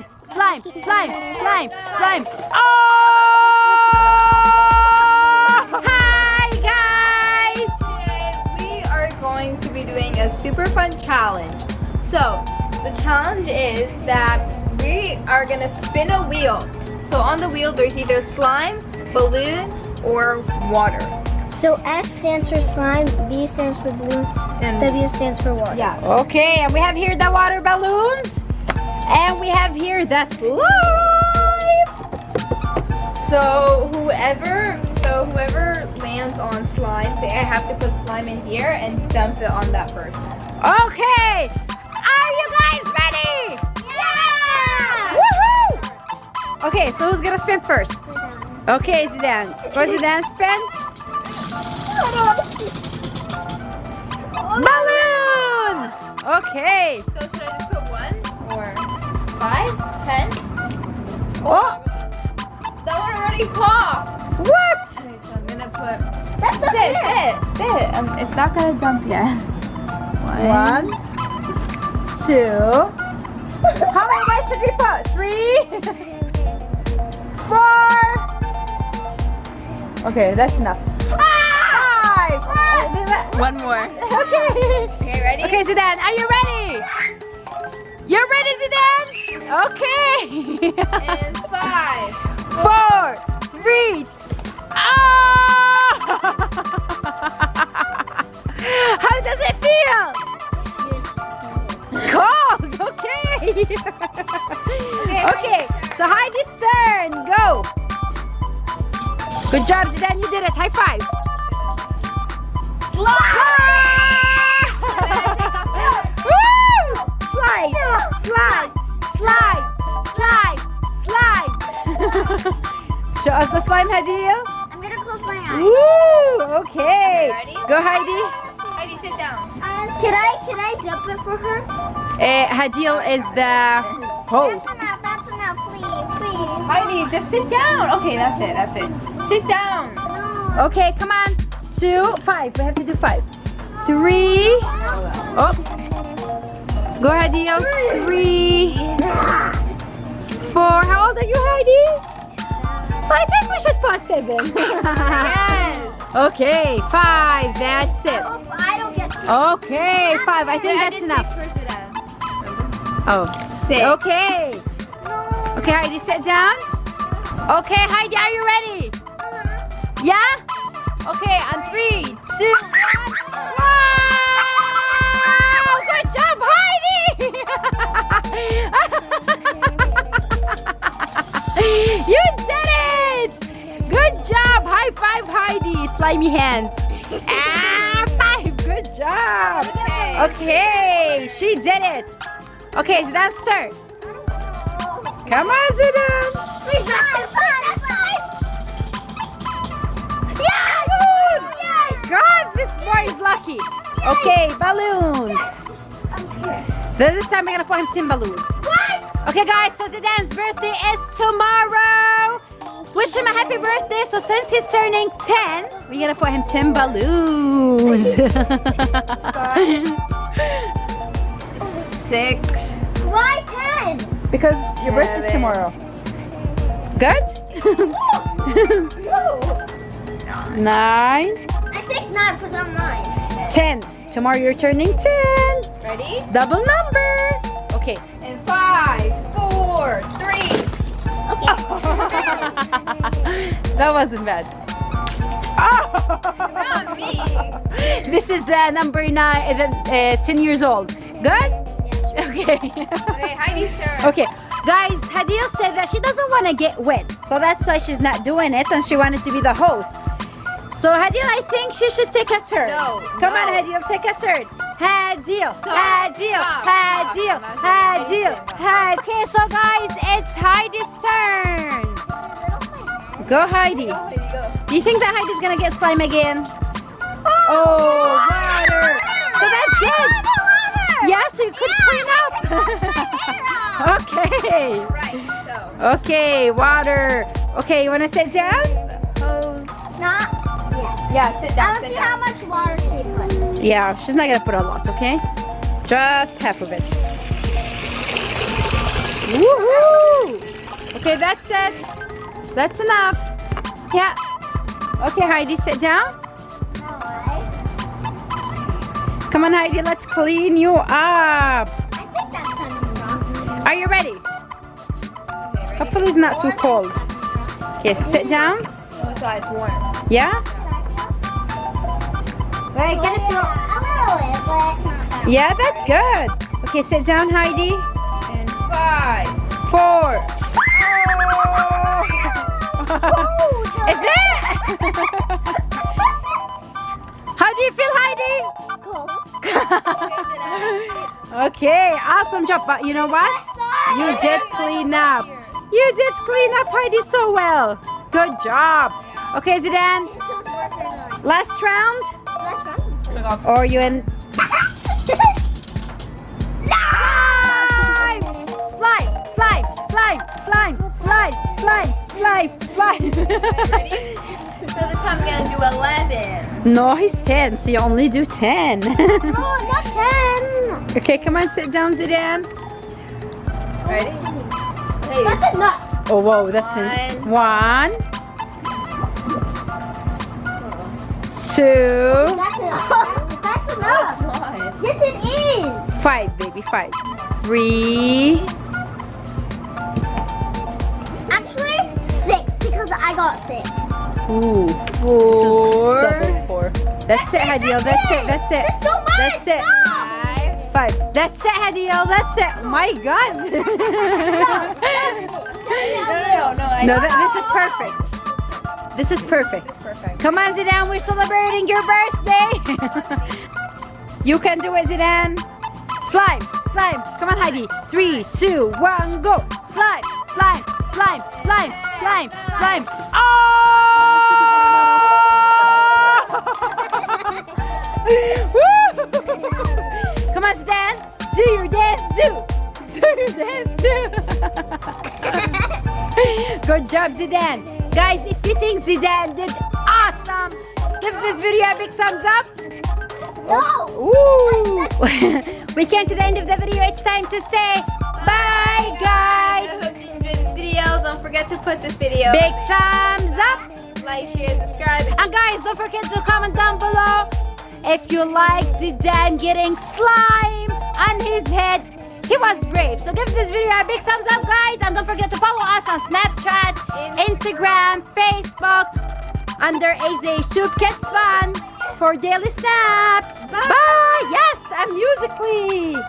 slime, slime, slime, slime, slime. Oh! Hi, guys! Today we are going to be doing a super fun challenge. So, the challenge is that we are gonna spin a wheel. So on the wheel, there's either slime, balloon, or water. So S stands for slime, B stands for balloon, And W stands for water. yeah. Okay, and we have here the water balloons. And we have here the slime. So whoever lands on slime, say I have to put slime in here and dump it on that person. Okay, are you guys ready? Yeah! Woohoo! Okay, so who's gonna spin first? Okay, Zidane. Go Zidane, spin. Balloon! Okay. So should I just put 1 or 5, 10? Oh, That one already popped. what? Okay, so I'm gonna put. That's the Sit. It's not gonna dump yet. 1, 2. How many guys should we put? 3, 4. Okay, that's enough. 5. One more. Okay. Okay, ready? Okay, Zidane, are you ready? You're ready, Zidane? Okay. And 5. 4, 3. Oh! How does it feel? Cold. Okay. Okay. So Heidi's turn. Go. Good job, Zidane. You did it. High five. Woo! Slide, slide, slide, slide, slide. Show us the slime, Hadil. I'm gonna close my eyes. Woo! Okay. Ready? Go, Heidi. Heidi, sit down. Can I jump it for her? Hadil is the host. That's enough, please. Heidi, just sit down. Okay, that's it. Sit down. Okay, come on. 2, 5. We have to do 5. 3. Oh. Go, Hadil. 3. 4. How old are you, Heidi? So I think we should put 7. Yes. Okay, 5. That's it. I don't get to. Okay, 5. I think that's enough. Oh, 6. Okay. Okay, Heidi, sit down. Okay, Heidi, are you ready? Yeah? Okay, on 3, 2, 1. Wow! Good job, Heidi! You did it! Good job! High five, Heidi! Slimy hands. 5. Good job. Okay, she did it. Okay, Zidane's turn. Come on, Zidane. God, this boy is lucky. Okay, balloons. This time we're gonna put him 10 balloons. Okay, guys, so Zidane's birthday is tomorrow. Wish him a happy birthday. So since he's turning 10, we're gonna put him 10 balloons. 6. Why 10? Because your birthday's 7. tomorrow. Good? 9, I think not because I'm 9. 10. Tomorrow you're turning 10. Ready? Double number. Okay. And 5, 4, 3. That wasn't bad. Oh! Not me. This is the number 9, 10 years old. Good? Okay. Okay, Heidi's turn. Okay. Guys, Hadil said that she doesn't want to get wet. So that's why she's not doing it and she wanted to be the host. So Hadil, I think she should take a turn. No, Come no. on, Hadil, take a turn. Hadil, Stop, Hadil, stop, Hadil, stop. Hadil, Hadil. Okay, so guys, it's Heidi's turn. Go, Heidi. Go, Heidi, go. Do you think that Heidi's gonna get slime again? Oh, water. So that's good. Yeah, so you could clean up. Okay. Right, so. Okay, water. Okay, you wanna sit down? Hose. Not. Yeah, sit I down, don't sit see how down. much water she put. Yeah, she's not gonna put a lot, okay? Just half of it. Woohoo! Okay, that's it. That's enough. Yeah. Okay, Heidi, sit down. Come on, Heidi, let's clean you up. I think that's something wrong. Are you ready? Hopefully it's not too cold. Okay, sit down. Oh, so it's warm. Yeah? We're gonna feel a little bit, but not that. Yeah, that's good. Okay, sit down, Heidi. And 5. 4. Is it? How do you feel, Heidi? Cool. Okay, awesome job. But you know what? You did clean up. You did clean up, Heidi, so well. Good job. Okay, Zidane, This is working on. last round? Let's run. Or you in? Slime! Slime! Slime! Slime! Slime! Slime! Slime! Slime! Slime! Ready? So this time I'm gonna do 11. No, he's 10, so you only do 10. Oh, not 10. Okay, come on, sit down, Zidane. Ready? Hey. That's enough. Oh, whoa, that's it. 1, 2, That's enough. That's enough. Yes, it is. 5, baby, 5. 3. Actually, 6 because I got 6. Ooh. 4. Double 4. That's it, Hadil. That's it. That's it. That's so much. That's it. 5. That's it, Hadil. That's it. My God. No, this is perfect. This is perfect. Perfect. Come on, Zidane. We're celebrating your birthday. You can do it, Zidane. Slime, slime. Come on, Heidi. 3, 2, 1, go. Slime, slime, slime, slime, slime, slime. Oh! Woo! Come on, Zidane. Do your dance, do. Do your dance, do. Good job, Zidane. Guys, if you think Zidane did awesome, give this video a big thumbs up. No. Ooh. We came to the end of the video. It's time to say bye, I guys. hope you enjoyed this video. Don't forget to put this video Big thumbs up. like, share, subscribe. And guys, don't forget to comment down below if you like Zidane getting slime on his head. He was brave. So give this video a big thumbs up, guys. And don't forget to follow us on Snapchat, Instagram, Facebook, under AZ Soup Kids Fun for daily snaps. Bye. Yes, I'm Musically.